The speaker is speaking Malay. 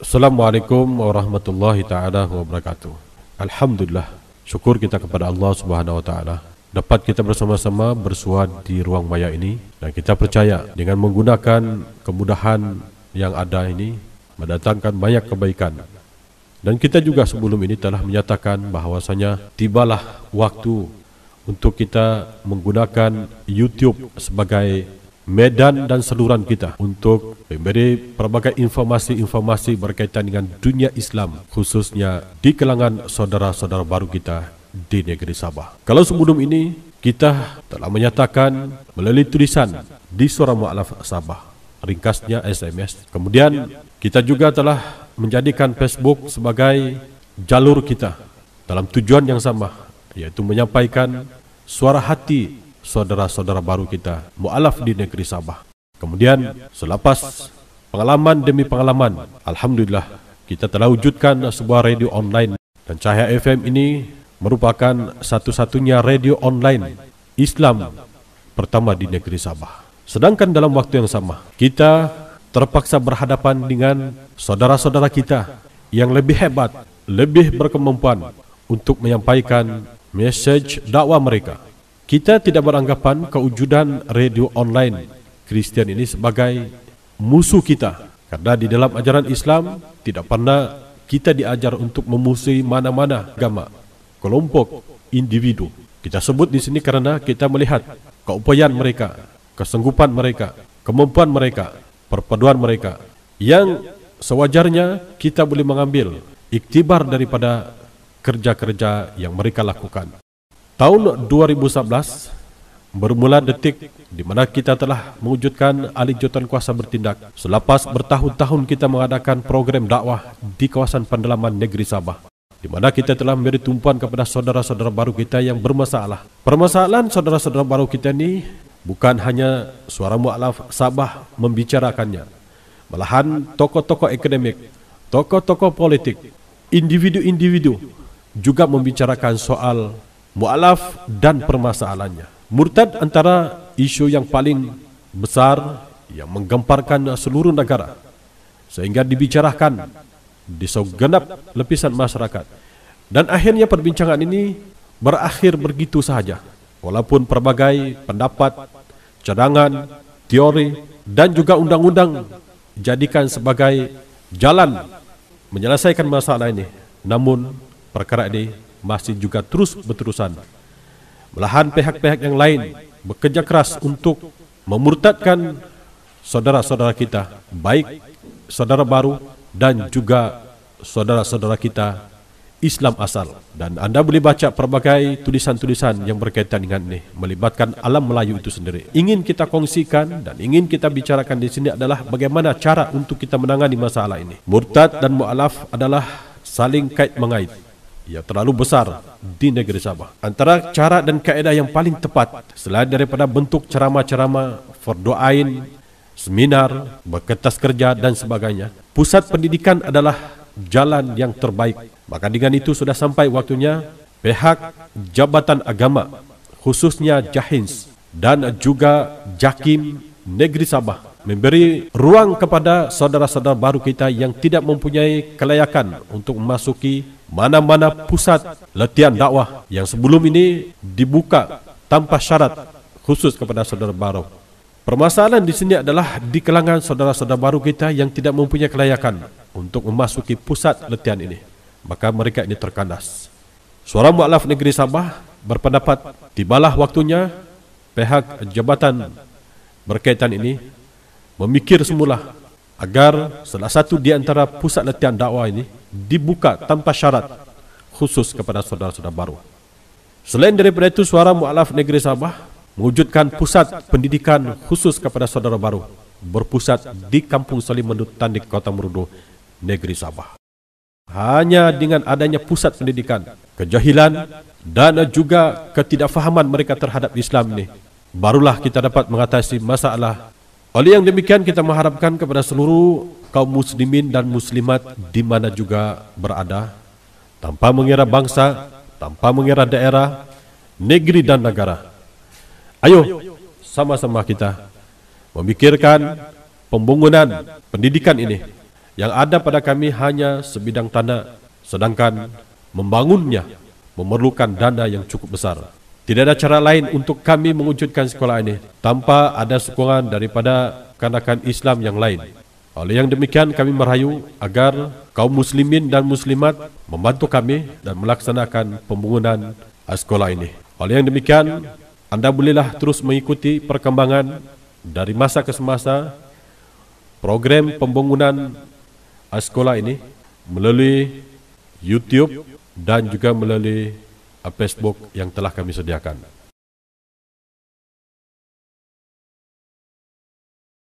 Assalamualaikum warahmatullahi ta'ala wabarakatuh. Alhamdulillah, syukur kita kepada Allah Subhanahu wa ta'ala dapat kita bersama-sama bersuara di ruang maya ini, dan kita percaya dengan menggunakan kemudahan yang ada ini mendatangkan banyak kebaikan. Dan kita juga sebelum ini telah menyatakan bahawasanya tibalah waktu untuk kita menggunakan YouTube sebagai medan dan saluran kita untuk memberi pelbagai informasi-informasi berkaitan dengan dunia Islam, khususnya di kalangan saudara-saudara baru kita di negeri Sabah. Kalau sebelum ini kita telah menyatakan melalui tulisan di Suara Mu'alaf Sabah, ringkasnya SMS. Kemudian kita juga telah menjadikan Facebook sebagai jalur kita dalam tujuan yang sama, yaitu menyampaikan suara hati saudara-saudara baru kita mu'alaf di negeri Sabah. Kemudian selepas pengalaman demi pengalaman, alhamdulillah kita telah wujudkan sebuah radio online, dan Cahaya FM ini merupakan satu-satunya radio online Islam pertama di negeri Sabah. Sedangkan dalam waktu yang sama kita terpaksa berhadapan dengan saudara-saudara kita yang lebih hebat, lebih berkemampuan untuk menyampaikan mesej dakwah mereka. Kita tidak beranggapan kewujudan radio online Kristian ini sebagai musuh kita, karena di dalam ajaran Islam tidak pernah kita diajar untuk memusuhi mana-mana agama, kelompok, individu. Kita sebut di sini karena kita melihat keupayaan mereka, kesanggupan mereka, kemampuan mereka, perpaduan mereka, yang sewajarnya kita boleh mengambil iktibar daripada kerja-kerja yang mereka lakukan. Tahun 2011 bermula detik di mana kita telah mewujudkan ahli jawatan kuasa bertindak selepas bertahun-tahun kita mengadakan program dakwah di kawasan pendalaman negeri Sabah, di mana kita telah memberi tumpuan kepada saudara-saudara baru kita yang bermasalah. Permasalahan saudara-saudara baru kita ini bukan hanya Suara Mu'alaf Sabah membicarakannya, malahan tokoh-tokoh akademik, tokoh-tokoh politik, individu-individu juga membicarakan soal mu'alaf dan permasalahannya. Murtad antara isu yang paling besar yang menggemparkan seluruh negara, sehingga dibicarakan di segenap lapisan masyarakat. Dan akhirnya perbincangan ini berakhir begitu sahaja, walaupun pelbagai pendapat, cadangan, teori dan juga undang-undang dijadikan sebagai jalan menyelesaikan masalah ini, namun perkara ini masih juga terus berterusan. Malahan pihak-pihak yang lain bekerja keras untuk memurtadkan saudara-saudara kita, baik saudara baru dan juga saudara-saudara kita Islam asal. Dan anda boleh baca pelbagai tulisan-tulisan yang berkaitan dengan ini, melibatkan alam Melayu itu sendiri. Ingin kita kongsikan dan ingin kita bicarakan di sini adalah bagaimana cara untuk kita menangani masalah ini. Murtad dan mu'alaf adalah saling kait-mengait yang terlalu besar di negeri Sabah. Antara cara dan kaedah yang paling tepat, selain daripada bentuk ceramah-ceramah, fardu-ain, seminar, berkertas kerja dan sebagainya, pusat pendidikan adalah jalan yang terbaik. Maka dengan itu sudah sampai waktunya pihak Jabatan Agama, khususnya Jahins dan juga Jakim Negeri Sabah, memberi ruang kepada saudara-saudara baru kita yang tidak mempunyai kelayakan untuk memasuki mana-mana pusat latihan dakwah yang sebelum ini dibuka tanpa syarat khusus kepada saudara baru. Permasalahan di sini adalah di kalangan saudara-saudara baru kita yang tidak mempunyai kelayakan untuk memasuki pusat latihan ini, maka mereka ini terkandas. Suara Mu'alaf Negeri Sabah berpendapat tibalah waktunya pihak jabatan berkaitan ini memikir semula agar salah satu di antara pusat latihan dakwah ini dibuka tanpa syarat khusus kepada saudara-saudara baru. Selain daripada itu, Suara Mu'alaf Negeri Sabah mewujudkan pusat pendidikan khusus kepada saudara baru, berpusat di Kampung Salimendut Tandik, Kota Merudu, Negeri Sabah. Hanya dengan adanya pusat pendidikan, kejahilan dan juga ketidakfahaman mereka terhadap Islam ini, barulah kita dapat mengatasi masalah. Oleh yang demikian, kita mengharapkan kepada seluruh kaum muslimin dan muslimat di mana juga berada, tanpa mengira bangsa, tanpa mengira daerah, negeri dan negara. Ayo sama-sama kita memikirkan pembangunan pendidikan ini Yang ada pada kami hanya sebidang tanah, sedangkan membangunnya memerlukan dana yang cukup besar. Tidak ada cara lain untuk kami mewujudkan sekolah ini tanpa ada sokongan daripada kanak-kanak Islam yang lain. Oleh yang demikian, kami merayu agar kaum muslimin dan muslimat membantu kami dan melaksanakan pembangunan sekolah ini. Oleh yang demikian, anda bolehlah terus mengikuti perkembangan dari masa ke semasa program pembangunan sekolah ini melalui YouTube dan juga melalui Facebook yang telah kami sediakan.